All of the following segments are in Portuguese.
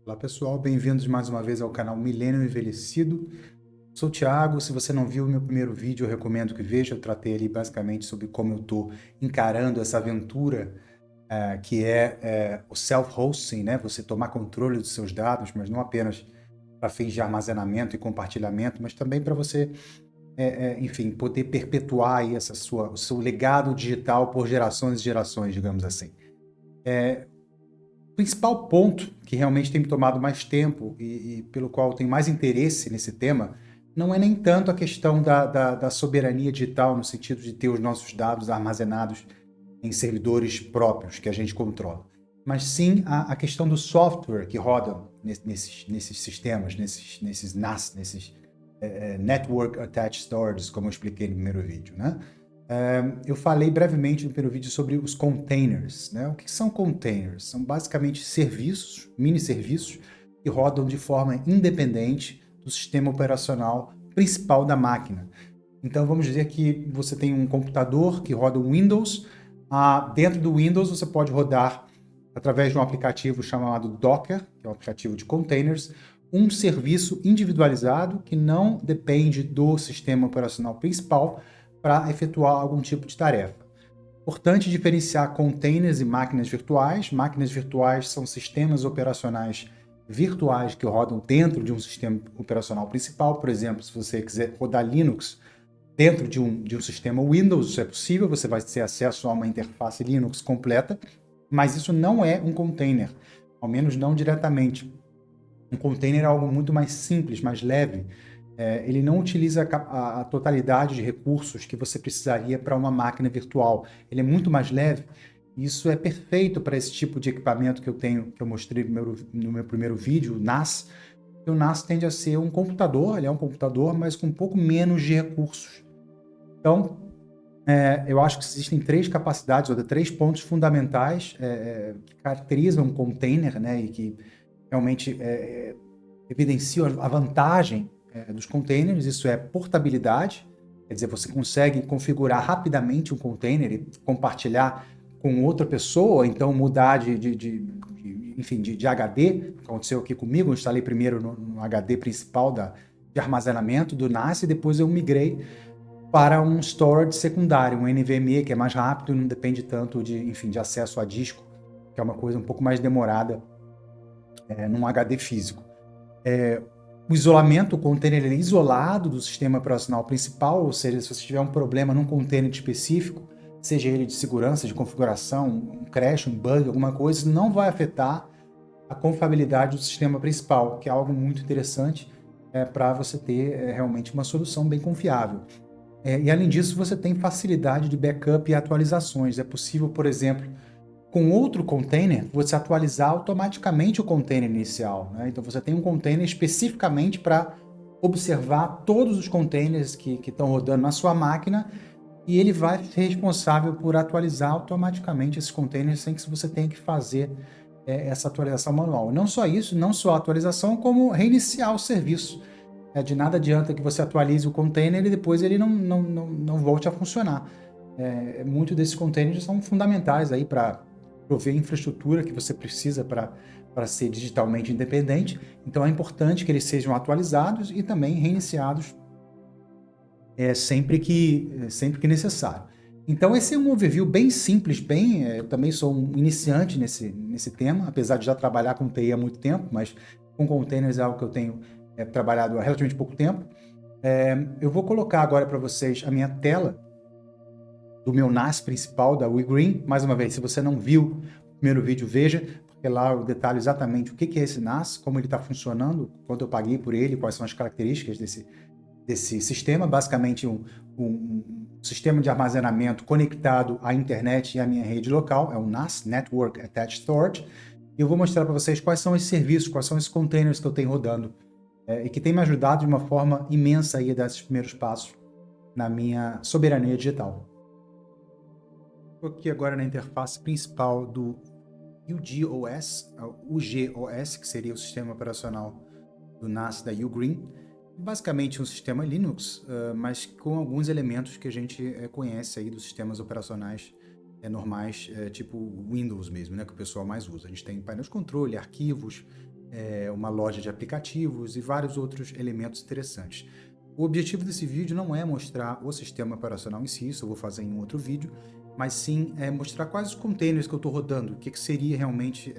Olá pessoal, bem-vindos mais uma vez ao canal Milênio Envelhecido. Sou o Thiago, se você não viu o meu primeiro vídeo, eu recomendo que veja. Eu tratei ali basicamente sobre como eu estou encarando essa aventura que é o self-hosting, né? Você tomar controle dos seus dados, mas não apenas para fins de armazenamento e compartilhamento, mas também para você, enfim, poder perpetuar aí o seu legado digital por gerações e gerações, digamos assim. O principal ponto que realmente tem me tomado mais tempo e pelo qual eu tenho mais interesse nesse tema não é nem tanto a questão da soberania digital, no sentido de ter os nossos dados armazenados em servidores próprios que a gente controla, mas sim a questão do software que roda nesses sistemas, nesses NAS, nesses Network Attached Storage, como eu expliquei no primeiro vídeo, né? Eu falei brevemente no primeiro vídeo sobre os containers, né? O que são containers? São basicamente serviços, mini serviços, que rodam de forma independente do sistema operacional principal da máquina. Então vamos dizer que você tem um computador que roda o Windows. Dentro do Windows você pode rodar, através de um aplicativo chamado Docker, que é um aplicativo de containers, um serviço individualizado que não depende do sistema operacional principal para efetuar algum tipo de tarefa. Importante diferenciar containers e máquinas virtuais. Máquinas virtuais são sistemas operacionais virtuais que rodam dentro de um sistema operacional principal. Por exemplo, se você quiser rodar Linux dentro de um sistema Windows, isso é possível, você vai ter acesso a uma interface Linux completa, mas isso não é um container, ao menos não diretamente. Um container é algo muito mais simples, mais leve. Ele não utiliza a totalidade de recursos que você precisaria para uma máquina virtual. Ele é muito mais leve. Isso é perfeito para esse tipo de equipamento que eu tenho, que eu mostrei no meu primeiro vídeo, o NAS. O NAS tende a ser um computador, ele é um computador, mas com um pouco menos de recursos. Então, eu acho que existem três capacidades, ou três pontos fundamentais que caracterizam um container, né, e que realmente evidenciam a vantagem dos containers. Isso é portabilidade, quer dizer, você consegue configurar rapidamente um container e compartilhar com outra pessoa, ou então mudar enfim, de HD. Aconteceu aqui comigo, eu instalei primeiro no HD principal de armazenamento do NAS e depois eu migrei para um storage secundário, um NVMe, que é mais rápido e não depende tanto enfim, de acesso a disco, que é uma coisa um pouco mais demorada num HD físico. O isolamento, o container ele é isolado do sistema operacional principal, ou seja, se você tiver um problema num container específico, seja ele de segurança, de configuração, um crash, um bug, alguma coisa, isso não vai afetar a confiabilidade do sistema principal, que é algo muito interessante para você ter realmente uma solução bem confiável. E além disso, você tem facilidade de backup e atualizações. É possível, por exemplo, com outro container, você atualizar automaticamente o container inicial, né? Então você tem um container especificamente para observar todos os containers que estão rodando na sua máquina e ele vai ser responsável por atualizar automaticamente esses containers sem que você tenha que fazer essa atualização manual. Não só isso, não só a atualização, como reiniciar o serviço. De nada adianta que você atualize o container e depois ele não volte a funcionar. Muitos desses containers são fundamentais aí para prover a infraestrutura que você precisa para ser digitalmente independente. Então é importante que eles sejam atualizados e também reiniciados sempre que necessário. Então esse é um overview bem simples, eu também sou um iniciante nesse tema, apesar de já trabalhar com TI há muito tempo, mas com containers é algo que eu tenho trabalhado há relativamente pouco tempo. Eu vou colocar agora para vocês a minha tela do meu NAS principal, da WeGreen. Mais uma vez, se você não viu o primeiro vídeo, veja, porque lá eu detalho exatamente o que é esse NAS, como ele está funcionando, quanto eu paguei por ele, quais são as características desse sistema. Basicamente um sistema de armazenamento conectado à internet e à minha rede local, é o NAS, Network Attached Storage. E eu vou mostrar para vocês quais são os serviços, quais são os containers que eu tenho rodando e que tem me ajudado de uma forma imensa aí a dar esses primeiros passos na minha soberania digital. Estou aqui agora na interface principal do UGOS, que seria o sistema operacional do NAS da Ugreen. Basicamente um sistema Linux, mas com alguns elementos que a gente conhece aí dos sistemas operacionais normais, tipo Windows mesmo, né, que o pessoal mais usa. A gente tem painel de controle, arquivos, uma loja de aplicativos e vários outros elementos interessantes. O objetivo desse vídeo não é mostrar o sistema operacional em si, isso eu vou fazer em um outro vídeo, mas sim mostrar quais os containers que eu estou rodando, o que seria realmente,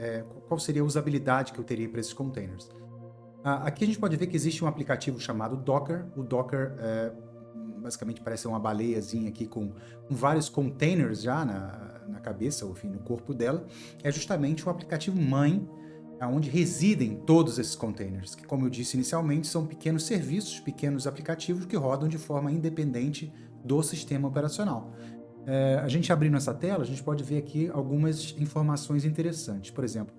qual seria a usabilidade que eu teria para esses containers. Aqui a gente pode ver que existe um aplicativo chamado Docker. O Docker basicamente parece uma baleiazinha aqui com vários containers já na cabeça, ou enfim, no corpo dela. É justamente o aplicativo mãe, onde residem todos esses containers, que, como eu disse inicialmente, são pequenos serviços, pequenos aplicativos que rodam de forma independente do sistema operacional. A gente abrindo essa tela, a gente pode ver aqui algumas informações interessantes. Por exemplo,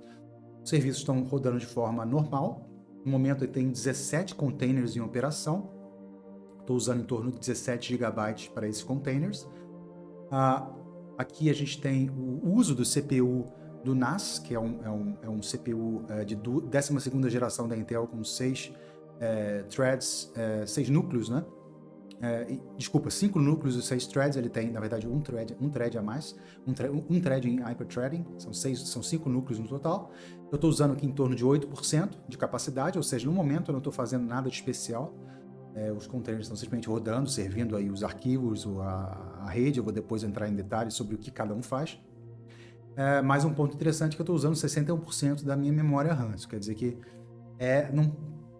os serviços estão rodando de forma normal. No momento ele tem 17 containers em operação. Estou usando em torno de 17 GB para esses containers. Aqui a gente tem o uso do CPU do NAS, que é um CPU de 12ª geração da Intel com 6 threads, 6 núcleos, né? Desculpa, 5 núcleos e 6 threads. Ele tem, na verdade, um thread a mais, um thread em hyperthreading, são 5 núcleos no total. Eu estou usando aqui em torno de 8% de capacidade, ou seja, no momento eu não estou fazendo nada de especial. Os containers estão simplesmente rodando, servindo aí os arquivos, a rede. Eu vou depois entrar em detalhes sobre o que cada um faz. Mais um ponto interessante é que eu estou usando 61% da minha memória RAM. Isso quer dizer que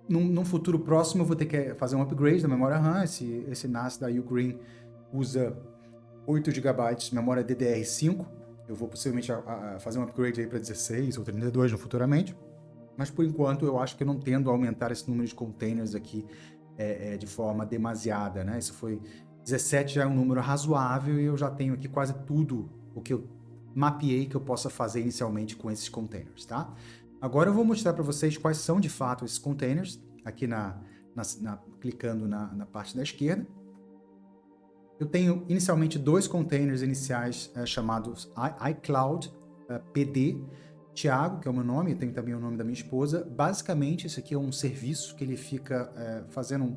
num futuro próximo eu vou ter que fazer um upgrade da memória RAM. Esse NAS da Ugreen usa 8 GB de memória DDR5. Eu vou possivelmente fazer um upgrade aí para 16 ou 32 futuramente. Mas por enquanto eu acho que eu não tendo a aumentar esse número de containers aqui de forma demasiada, né? 17 já é um número razoável e eu já tenho aqui quase tudo o que eu mapeei que eu possa fazer inicialmente com esses containers, tá? Agora eu vou mostrar para vocês quais são de fato esses containers, aqui clicando na parte da esquerda. Eu tenho inicialmente 2 containers iniciais chamados iCloud PD, Thiago, que é o meu nome, e tem também o nome da minha esposa. Basicamente, esse aqui é um serviço que ele fica fazendo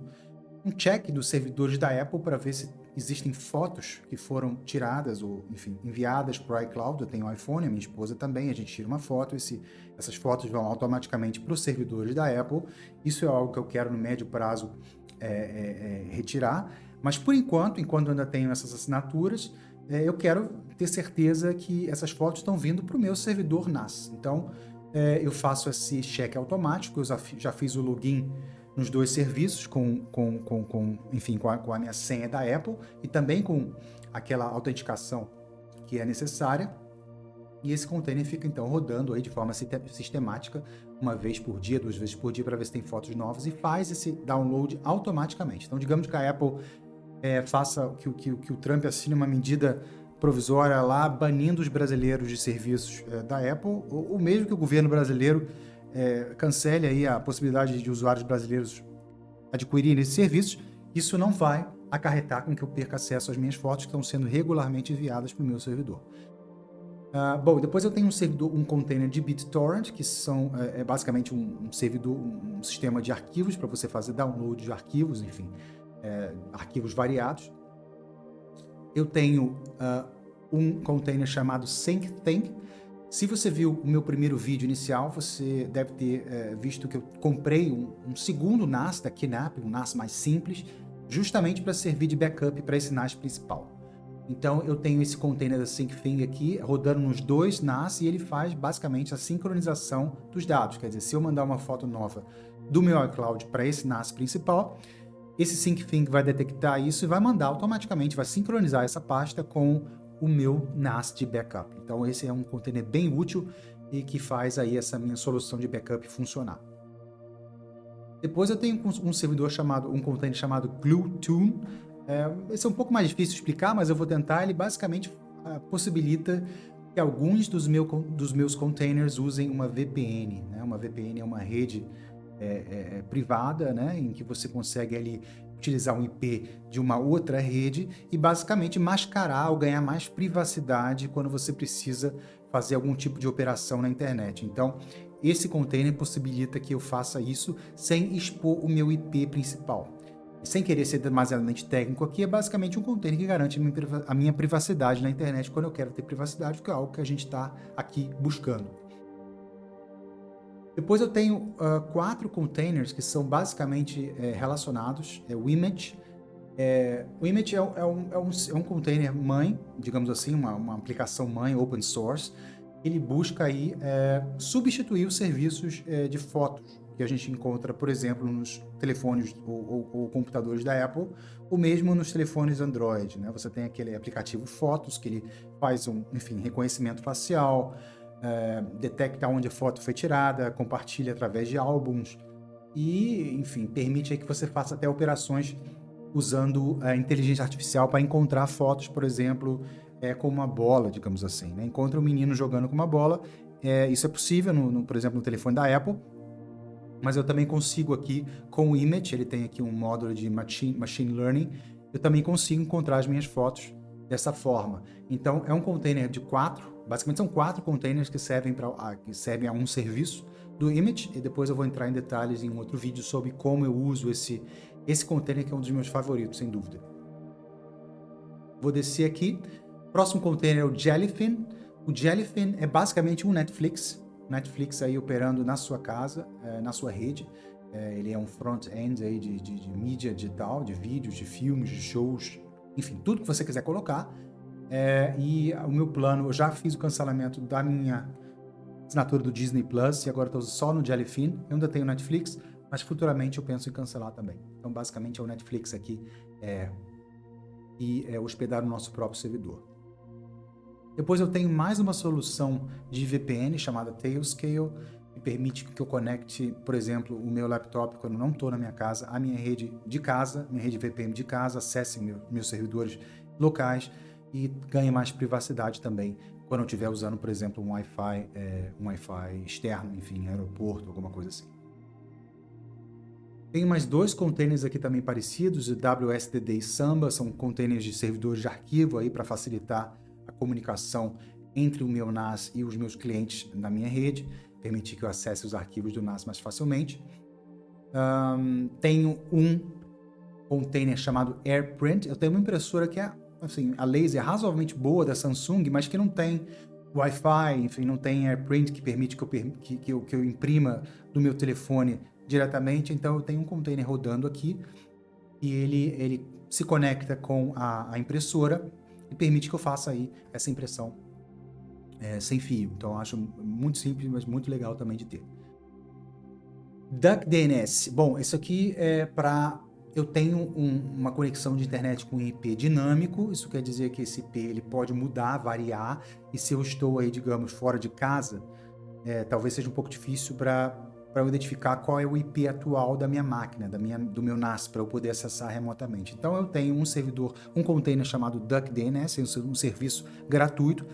um check dos servidores da Apple para ver se existem fotos que foram tiradas ou, enfim, enviadas para o iCloud. Eu tenho um iPhone, a minha esposa também, a gente tira uma foto, essas fotos vão automaticamente para os servidores da Apple. Isso é algo que eu quero no médio prazo retirar, mas por enquanto eu ainda tenho essas assinaturas, eu quero ter certeza que essas fotos estão vindo para o meu servidor NAS. Então, eu faço esse check automático. Eu já fiz o login nos 2 serviços enfim, com a minha senha da Apple e também com aquela autenticação que é necessária. E esse container fica então rodando aí de forma sistemática, uma vez por dia, 2 vezes por dia, para ver se tem fotos novas, e faz esse download automaticamente. Então, digamos que a Apple faça que o Trump assine uma medida provisória lá banindo os brasileiros de serviços da Apple, ou mesmo que o governo brasileiro cancele aí a possibilidade de usuários brasileiros adquirirem esses serviços. Isso não vai acarretar com que eu perca acesso às minhas fotos que estão sendo regularmente enviadas para o meu servidor. Bom, depois eu tenho um container de BitTorrent, que é basicamente um servidor, um sistema de arquivos para você fazer download de arquivos, enfim, arquivos variados. Eu tenho um container chamado SyncThing. Se você viu o meu primeiro vídeo inicial, você deve ter visto que eu comprei um segundo NAS da QNAP, um NAS mais simples, justamente para servir de backup para esse NAS principal. Então eu tenho esse container da SyncThing aqui rodando nos 2 NAS e ele faz basicamente a sincronização dos dados. Quer dizer, se eu mandar uma foto nova do meu iCloud para esse NAS principal, esse SyncThing vai detectar isso e vai mandar automaticamente, vai sincronizar essa pasta com o meu NAS de backup. Então esse é um container bem útil e que faz aí essa minha solução de backup funcionar. Depois eu tenho um container chamado GlueTune. Esse é um pouco mais difícil de explicar, mas eu vou tentar. Ele basicamente possibilita que alguns dos meus containers usem uma VPN, né? Uma VPN é uma rede privada, né? Em que você consegue ali utilizar um IP de uma outra rede e basicamente mascarar ou ganhar mais privacidade quando você precisa fazer algum tipo de operação na internet. Então, esse container possibilita que eu faça isso sem expor o meu IP principal. Sem querer ser demasiadamente técnico aqui, é basicamente um container que garante a minha privacidade na internet quando eu quero ter privacidade, que é algo que a gente está aqui buscando. Depois eu tenho 4 containers que são basicamente relacionados. O image. O image é um container mãe, digamos assim, uma aplicação mãe open source. Ele busca aí substituir os serviços de fotos que a gente encontra, por exemplo, nos telefones ou computadores da Apple, ou mesmo nos telefones Android, né? Você tem aquele aplicativo Fotos, que ele faz enfim, reconhecimento facial, detecta onde a foto foi tirada, compartilha através de álbuns e, enfim, permite aí que você faça até operações usando a inteligência artificial para encontrar fotos, por exemplo, com uma bola, digamos assim, né? Encontra um menino jogando com uma bola, isso é possível, por exemplo, no telefone da Apple, mas eu também consigo aqui com o Image, ele tem aqui um módulo de Machine Learning, eu também consigo encontrar as minhas fotos dessa forma. Então, é um container de 4, basicamente são 4 containers que servem a um serviço do Image, e depois eu vou entrar em detalhes em um outro vídeo sobre como eu uso esse container, que é um dos meus favoritos, sem dúvida. Vou descer aqui. Próximo container é o Jellyfin. O Jellyfin é basicamente um Netflix. Netflix aí operando na sua casa, na sua rede. Ele é um front-end aí de mídia digital, de vídeos, de filmes, de shows, enfim, tudo que você quiser colocar. E o meu plano, eu já fiz o cancelamento da minha assinatura do Disney Plus e agora estou só no Jellyfin. Eu ainda tenho Netflix, mas futuramente eu penso em cancelar também. Então, basicamente, é o Netflix aqui e hospedar no nosso próprio servidor. Depois eu tenho mais uma solução de VPN chamada Tailscale, que permite que eu conecte, por exemplo, o meu laptop quando não estou na minha casa, a minha rede de casa, minha rede VPN de casa, acesse meus servidores locais e ganhe mais privacidade também quando eu estiver usando, por exemplo, um Wi-Fi externo, enfim, aeroporto, alguma coisa assim. Tem mais 2 containers aqui também parecidos, o WSDD e Samba, são containers de servidores de arquivo aí para facilitar a comunicação entre o meu NAS e os meus clientes na minha rede, permitir que eu acesse os arquivos do NAS mais facilmente. Tenho um container chamado AirPrint. Eu tenho uma impressora que é, assim, a laser razoavelmente boa da Samsung, mas que não tem Wi-Fi, enfim, não tem AirPrint que permite que eu imprima do meu telefone diretamente. Então eu tenho um container rodando aqui e ele se conecta com a impressora e permite que eu faça aí essa impressão sem fio. Então eu acho muito simples, mas muito legal também de ter. DuckDNS. Bom, isso aqui é para... Eu tenho uma conexão de internet com IP dinâmico, isso quer dizer que esse IP ele pode mudar, variar, e se eu estou aí, digamos, fora de casa, talvez seja um pouco difícil para eu identificar qual é o IP atual da minha máquina, do meu NAS, para eu poder acessar remotamente. Então eu tenho um servidor, um container chamado DuckDNS, um serviço gratuito.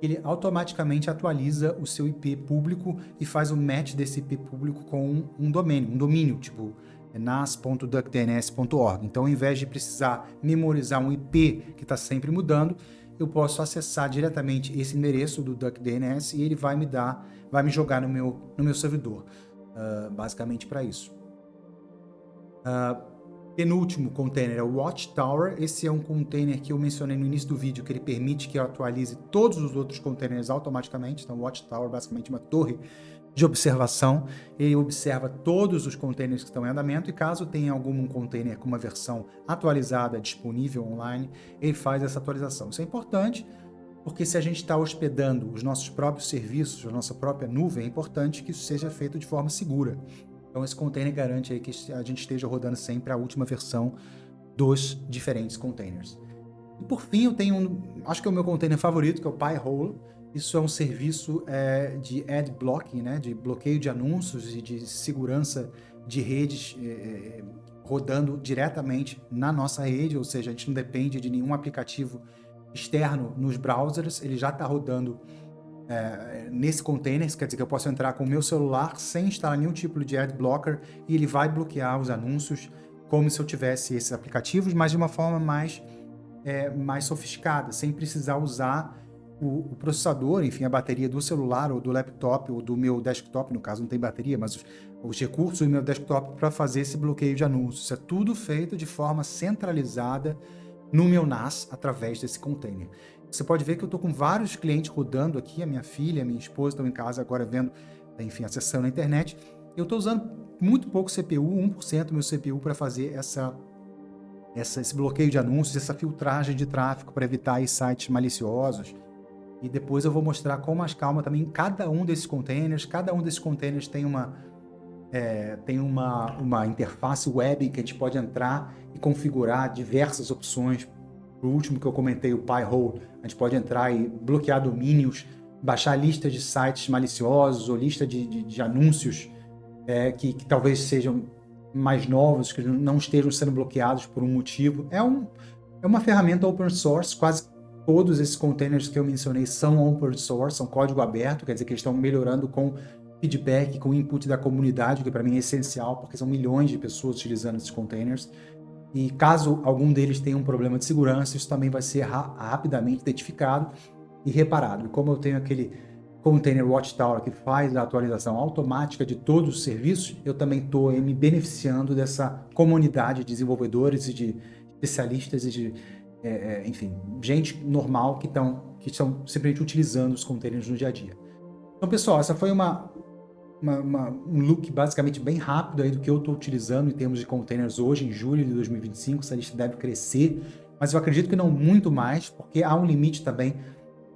Ele automaticamente atualiza o seu IP público e faz o match desse IP público com um domínio, tipo nas.duckdns.org. Então, ao invés de precisar memorizar um IP que está sempre mudando, eu posso acessar diretamente esse endereço do DuckDNS e ele vai me jogar no meu servidor, basicamente para isso. Penúltimo container é o Watchtower. Esse é um container que eu mencionei no início do vídeo, que ele permite que eu atualize todos os outros containers automaticamente. Então, o Watchtower é basicamente uma torre de observação. Ele observa todos os containers que estão em andamento e caso tenha algum container com uma versão atualizada disponível online, ele faz essa atualização. Isso é importante porque se a gente está hospedando os nossos próprios serviços, a nossa própria nuvem, é importante que isso seja feito de forma segura. Então esse container garante aí que a gente esteja rodando sempre a última versão dos diferentes containers. E por fim, eu tenho acho que é o meu container favorito, que é o Pi-hole. Isso é um serviço de ad blocking, né, de bloqueio de anúncios e de segurança de redes rodando diretamente na nossa rede, ou seja, a gente não depende de nenhum aplicativo externo nos browsers, ele já está rodando nesse container. Isso quer dizer que eu posso entrar com o meu celular sem instalar nenhum tipo de ad blocker e ele vai bloquear os anúncios como se eu tivesse esses aplicativos, mas de uma forma mais sofisticada, sem precisar usar o processador, enfim, a bateria do celular ou do laptop ou do meu desktop, no caso não tem bateria, mas os recursos do meu desktop para fazer esse bloqueio de anúncios. Isso é tudo feito de forma centralizada no meu NAS através desse container. Você pode ver que eu estou com vários clientes rodando aqui, a minha filha, a minha esposa estão em casa agora vendo enfim, acessando a internet. Eu estou usando muito pouco CPU, 1% do meu CPU para fazer esse bloqueio de anúncios, essa filtragem de tráfego para evitar aí sites maliciosos. E depois eu vou mostrar com mais calma também cada um desses containers. Cada um desses containers tem uma interface web que a gente pode entrar e configurar diversas opções. O último que eu comentei, o Pi-hole, a gente pode entrar e bloquear domínios, baixar listas de sites maliciosos ou lista de anúncios que talvez sejam mais novos, que não estejam sendo bloqueados por um motivo. É uma ferramenta open source, quase todos esses containers que eu mencionei são open source, são código aberto, quer dizer que eles estão melhorando com feedback, com input da comunidade, que para mim é essencial, porque são milhões de pessoas utilizando esses containers. E caso algum deles tenha um problema de segurança, isso também vai ser rapidamente identificado e reparado. E como eu tenho aquele Container Watchtower que faz a atualização automática de todos os serviços, eu também estou me beneficiando dessa comunidade de desenvolvedores e de especialistas e de, enfim, gente normal que estão simplesmente utilizando os containers no dia a dia. Então, pessoal, essa foi um look basicamente bem rápido aí do que eu estou utilizando em termos de containers hoje, em julho de 2025. Essa lista deve crescer, mas eu acredito que não muito mais, porque há um limite também.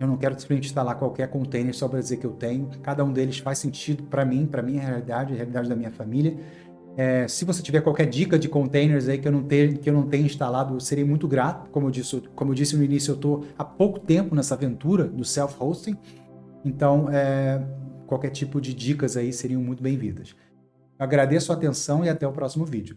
Eu não quero simplesmente instalar qualquer container só para dizer que eu tenho. Cada um deles faz sentido para mim, a realidade da minha família. Se você tiver qualquer dica de containers aí que eu não tenha instalado, eu serei muito grato. Como eu disse no início, eu estou há pouco tempo nessa aventura do self-hosting. Então, qualquer tipo de dicas aí seriam muito bem-vindas. Agradeço a atenção e até o próximo vídeo.